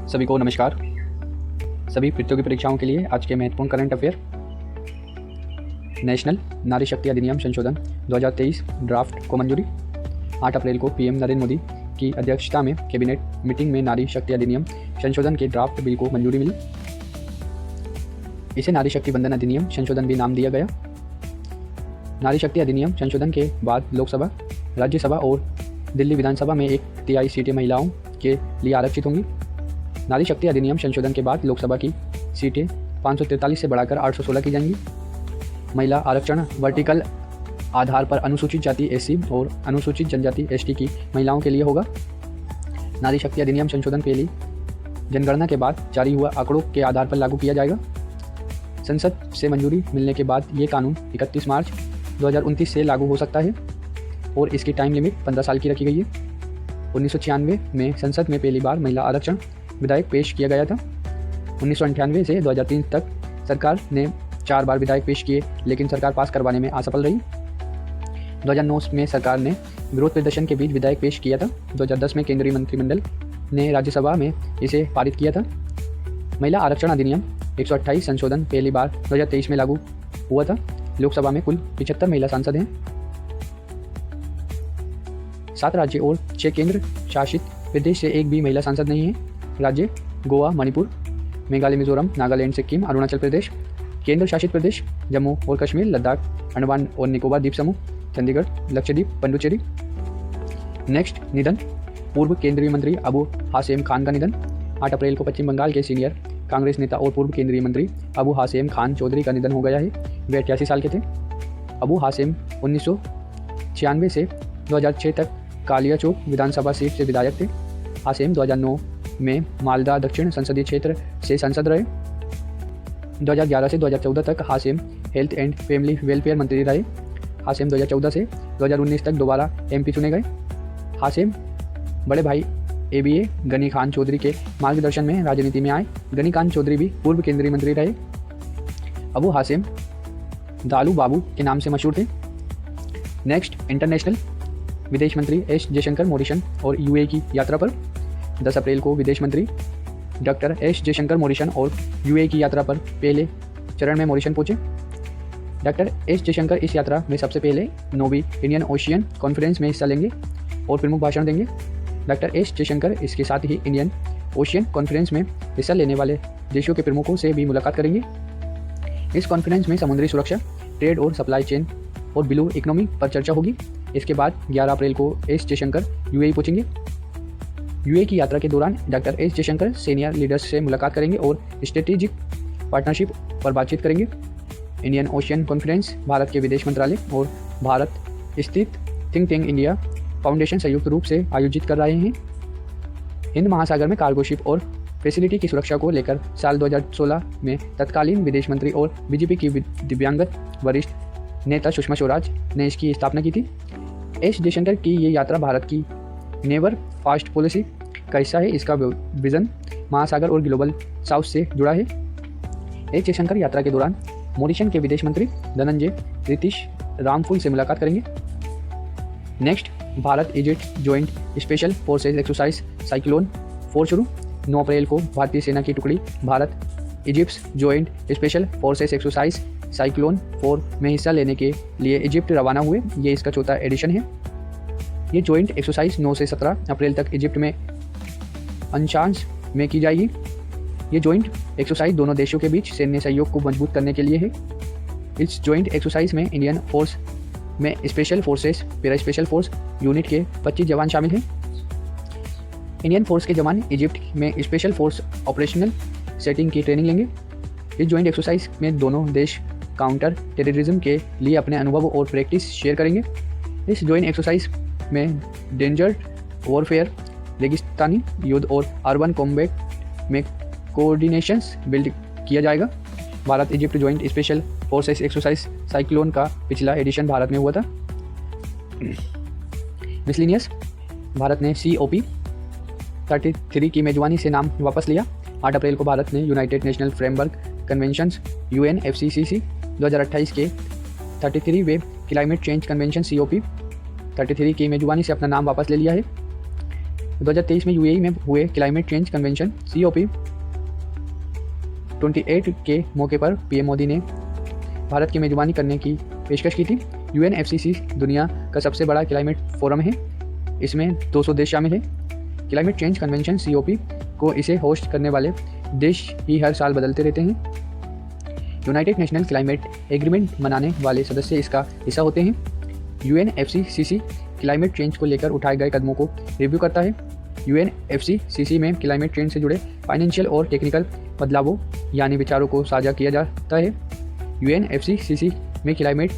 सभी को नमस्कार। सभी प्रतियोगी परीक्षाओं के लिए आज के महत्वपूर्ण करंट अफेयर। नेशनल नारी शक्ति अधिनियम संशोधन 2023 ड्राफ्ट को मंजूरी। 8 अप्रैल को पीएम नरेंद्र मोदी की अध्यक्षता में कैबिनेट मीटिंग में नारी शक्ति अधिनियम संशोधन के ड्राफ्ट बिल को मंजूरी मिली। इसे नारी शक्ति वंदन अधिनियम संशोधन भी नाम दिया गया। नारी शक्ति अधिनियम संशोधन के बाद लोकसभा, राज्यसभा और दिल्ली विधानसभा में 1/3 सीटें महिलाओं के लिए आरक्षित होंगी। नारी शक्ति अधिनियम संशोधन के बाद लोकसभा की सीटें 543 से बढ़ाकर 816 की जाएंगी। महिला आरक्षण वर्टिकल आधार पर अनुसूचित जाति एससी और अनुसूचित जनजाति एसटी की महिलाओं के लिए होगा। नारी शक्ति अधिनियम संशोधन पहली जनगणना के बाद जारी हुआ आंकड़ों के आधार पर लागू किया जाएगा। संसद से मंजूरी मिलने के बाद ये कानून 31 मार्च 2029 से लागू हो सकता है और इसकी टाइम लिमिट 15 साल की रखी गई है। 1996 में संसद में पहली बार महिला आरक्षण विधेयक पेश किया गया था। 1998 से 2003 तक सरकार ने 4 बार विधेयक पेश किए, लेकिन सरकार पास करवाने में असफल रही। 2009 में सरकार ने विरोध प्रदर्शन के बीच विधेयक पेश किया था। 2010 में केंद्रीय मंत्रिमंडल ने राज्यसभा में इसे पारित किया था। महिला आरक्षण अधिनियम 128 संशोधन पहली बार 2023 में लागू हुआ था। लोकसभा में कुल 75 महिला सांसद हैं। 7 राज्य और 6 केंद्र शासित प्रदेश से एक भी महिला सांसद नहीं है। राज्य गोवा, मणिपुर, मेघालय, मिजोरम, नागालैंड, सिक्किम, अरुणाचल प्रदेश। केंद्र शासित प्रदेश जम्मू और कश्मीर, लद्दाख, अंडमान और निकोबार द्वीप समूह, चंडीगढ़, लक्षद्वीप, पुडुचेरी। नेक्स्ट, निधन। पूर्व केंद्रीय मंत्री अबू हाशेम खान का निधन। 8 अप्रैल को पश्चिम बंगाल के सीनियर कांग्रेस नेता और पूर्व केंद्रीय मंत्री अबू हाशेम खान चौधरी का निधन हो गया है। वे 88 साल के थे। अबू हाशेम 1996 से 2006 तक कालियाचौक विधानसभा सीट से विधायक थे। हाशेम 2009 में मालदा दक्षिण संसदीय क्षेत्र से सांसद रहे। 2011 से 2014 तक Hashem health and family welfare मंत्री रहे। हाशेम 2014 से 2019 तक दोबारा एमपी चुने गए। हाशेम बड़े भाई एबीए गनी खान चौधरी के मार्गदर्शन में राजनीति में आए। गनी खान चौधरी भी पूर्व केंद्रीय मंत्री रहे। अबू हाशेम दालू बाबू के नाम से मशहूर थे। Next, international. विदेश मंत्री एस जयशंकर मॉरिशस और यूएई की यात्रा पर। 10 अप्रैल को विदेश मंत्री डॉक्टर एस जयशंकर मॉरिशस और यूएई की यात्रा पर पहले चरण में मॉरिशस पहुंचे। डॉक्टर एस जयशंकर इस यात्रा में सबसे पहले 9वीं इंडियन ओशियन कॉन्फ्रेंस में हिस्सा लेंगे और प्रमुख भाषण देंगे। डॉक्टर एस जयशंकर इसके साथ ही इंडियन ओशियन कॉन्फ्रेंस में हिस्सा लेने वाले देशों के प्रमुखों से भी मुलाकात करेंगे। इस कॉन्फ्रेंस में समुद्री सुरक्षा, ट्रेड और सप्लाई चेन और ब्लू इकोनॉमी पर चर्चा होगी। इसके बाद 11 अप्रैल को एस जयशंकर यूएई पहुंचेंगे। यूएई की यात्रा के दौरान doctor S Jaishankar senior leaders से मुलाकात करेंगे और स्ट्रेटेजिक पार्टनरशिप पर बातचीत करेंगे। इंडियन ओशियन कॉन्फ्रेंस भारत के विदेश मंत्रालय और भारत स्थित थिंक टैंक इंडिया फाउंडेशन संयुक्त रूप से आयोजित कर रहे हैं। हिंद महासागर में कार्गो शिप और फैसिलिटी की सुरक्षा को लेकर साल 2016 में तत्कालीन विदेश मंत्री और बीजेपी की दिव्यांगत वरिष्ठ नेता सुषमा स्वराज ने इसकी स्थापना की थी। एस जयशंकर की ये यात्रा भारत की नेवर फास्ट पॉलिसी का हिस्सा है। इसका विजन महासागर और ग्लोबल साउथ से जुड़ा है। एस जयशंकर यात्रा के दौरान मॉरिशस के विदेश मंत्री धनंजय रितीश रामफुल से मुलाकात करेंगे। Next, Bharat Egypt joint special forces exercise cyclone 4 शुरू। 9 अप्रैल को भारतीय सेना की टुकड़ी Bharat Egypt joint special forces exercise cyclone 4 में हिस्सा लेने के लिए इजिप्ट रवाना हुए। ये इसका चौथा एडिशन है। ये जॉइंट एक्सरसाइज 9 से 17 अप्रैल तक इजिप्ट में अंशांश में की जाएगी। ये जॉइंट एक्सरसाइज दोनों देशों के बीच सैन्य सहयोग को मजबूत करने के लिए है। इस जॉइंट एक्सरसाइज में इंडियन फोर्स में special forces, para special force unit के 25 जवान शामिल हैं। इंडियन फोर्स के जवान इजिप्ट में स्पेशल फोर्स ऑपरेशनल सेटिंग की ट्रेनिंग लेंगे। इस जॉइंट एक्सरसाइज में दोनों देश काउंटर टेररिज्म के लिए अपने अनुभव और प्रैक्टिस शेयर करेंगे। इस जॉइंट एक्सरसाइज में डेंजर वॉरफेयर, रेगिस्तानी युद्ध और अर्बन कॉम्बैट में कोऑर्डिनेशंस बिल्ड किया जाएगा। Bharat Egypt joint special forces exercise cyclone का पिछला एडिशन भारत में हुआ था। मिसलिनियस। भारत ने COP 33 की मेजबानी से नाम वापस लिया। 8 अप्रैल को भारत ने United national framework conventions UNFCCC 2028 के 33वें क्लाइमेट चेंज कन्वेंशन COP 33 की मेजबानी से अपना नाम वापस ले लिया है। 2023 में यूएई में हुए क्लाइमेट चेंज कन्वेंशन COP28 के मौके पर पीएम मोदी ने भारत की मेजबानी करने की पेशकश की थी। UNFCCC दुनिया का सबसे बड़ा क्लाइमेट फोरम है, इसमें 200 देश शामिल हैं। क्लाइमेट चेंज कन्वेंशन COP को इसे होस्ट करने वाले देश ही हर साल बदलते रहते हैं। यूनाइटेड नेशनल क्लाइमेट एग्रीमेंट मनाने वाले सदस्य इसका हिस्सा होते हैं। UNFCCC क्लाइमेट चेंज को लेकर उठाए गए कदमों को रिव्यू करता है। UNFCCC में क्लाइमेट चेंज से जुड़े फाइनेंशियल और टेक्निकल बदलावों यानी विचारों को साझा किया जाता है। UNFCCC में क्लाइमेट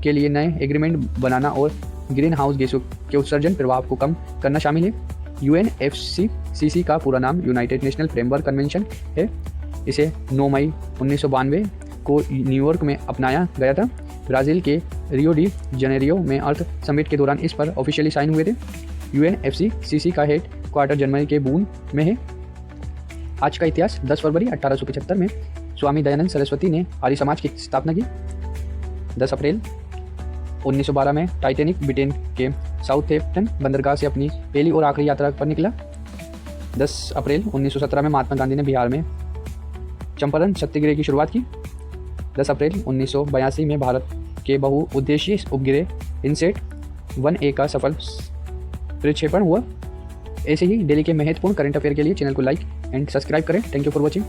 के लिए नए एग्रीमेंट बनाना और ग्रीन हाउस गैसों के उत्सर्जन प्रभाव को कम करना शामिल है। UNFCCC का पूरा नाम यूनाइटेड नेशनल फ्रेमवर्क कन्वेंशन है। इसे 9 मई 1992 को न्यूयॉर्क में अपनाया गया था। ब्राज़ील के रियो डी जनेरियो में अर्थ समिट के दौरान इस पर ऑफिशियली साइन हुए थे। UNFCCC का हेड क्वार्टर जर्मनी के बून में है। आज का इतिहास 10 फरवरी 1875 में स्वामी दयानंद सरस्वती ने आर्य समाज की स्थापना की। 10 अप्रैल 1912 में टाइटैनिक ब्रिटेन के साउथहैम्पटन बंदरगाह से अपनी पहली और आखिरी यात्रा पर निकला। 10 अप्रैल 1917 में महात्मा गांधी ने बिहार में चंपारण सत्याग्रह की शुरुआत की। 10 अप्रैल 1982 में भारत के बहुउद्देशीय उपग्रह इनसेट 1A का सफल प्रक्षेपण हुआ। ऐसे ही दिल्ली के महत्वपूर्ण करंट अफेयर के लिए चैनल को लाइक एंड सब्सक्राइब करें। Thank you for watching.